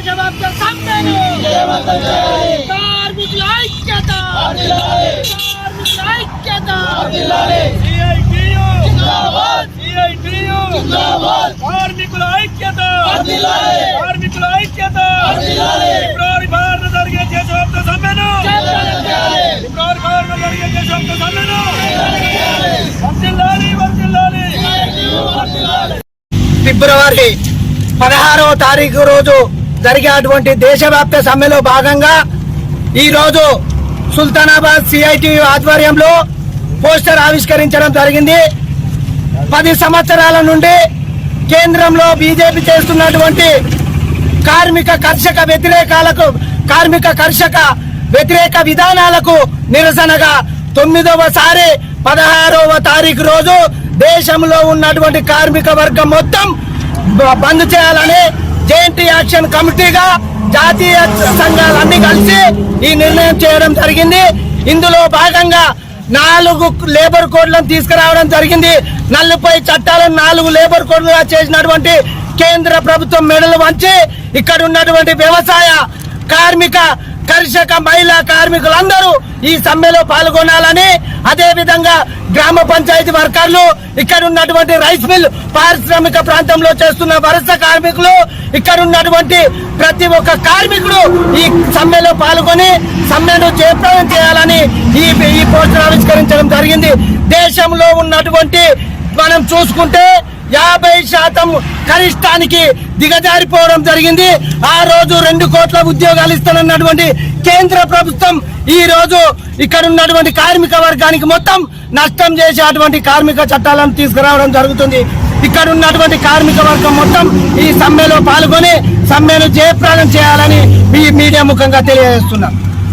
దేశవ్యాప్త సమ్మెను కార్మికుల ఐక్యత కార్మికుల ఐక్యత ఫిబ్రవరి 6న జరిగే దేశవ్యాప్త సమ్మెను ఫిబ్రవరి 16వ తారీఖు రోజు జరిగేటువంటి దేశవ్యాప్త సమ్మెలో భాగంగా ఈరోజు సుల్తానాబాద్ సిఐటి ఆధ్వర్యంలో పోస్టర్ ఆవిష్కరించడం జరిగింది. 10 సంవత్సరాల నుండి కేంద్రంలో బీజేపీ చేస్తున్నటువంటి కార్మిక కర్షక వ్యతిరేక విధానాలకు నిరసనగా 9వసారి 16వ తారీఖు రోజు దేశంలో ఉన్నటువంటి కార్మిక వర్గం మొత్తం బంద్ చేయాలని జేఎన్టీ యాక్షన్ కమిటీగా జాతీయ సంఘాలన్నీ కలిసి ఈ నిర్ణయం చేయడం జరిగింది. ఇందులో భాగంగా 4 లేబర్ కోడ్లను తీసుకురావడం జరిగింది. నల్లుపై చట్టాలను 4 లేబర్ కోడ్లుగా చేసినటువంటి కేంద్ర ప్రభుత్వం మెడలు వంచి ఇక్కడ ఉన్నటువంటి వ్యవసాయ కర్షక మహిళా కార్మికులందరూ ఈ సమ్మెలో పాల్గొనాలని, అదే విధంగా గ్రామ పంచాయతీ వర్కర్లు, ఇక్కడ ఉన్నటువంటి రైస్ మిల్ పారిశ్రామిక ప్రాంతంలో చేస్తున్న వలస కార్మికులు, ఇక్కడ ఉన్నటువంటి ప్రతి ఒక్క కార్మికుడు ఈ సమ్మెలో పాల్గొని సమ్మెను జయప్రదం చేయాలని ఈ పోస్టర్ ఆవిష్కరించడం జరిగింది. దేశంలో ఉన్నటువంటి మనం చూసుకుంటే 50% కనిష్టానికి దిగజారిపోవడం జరిగింది. ఆ రోజు 2 కోట్ల ఉద్యోగాలు ఇస్తానన్నటువంటి కేంద్ర ప్రభుత్వం ఈ రోజు ఇక్కడ ఉన్నటువంటి కార్మిక వర్గానికి మొత్తం నష్టం చేసేటువంటి కార్మిక చట్టాలను తీసుకురావడం జరుగుతుంది. ఇక్కడ ఉన్నటువంటి కార్మిక వర్గం మొత్తం ఈ సమ్మెలో పాల్గొని సమ్మెను జయప్రదం చేయాలని మీడియా ముఖంగా తెలియజేస్తున్నాం.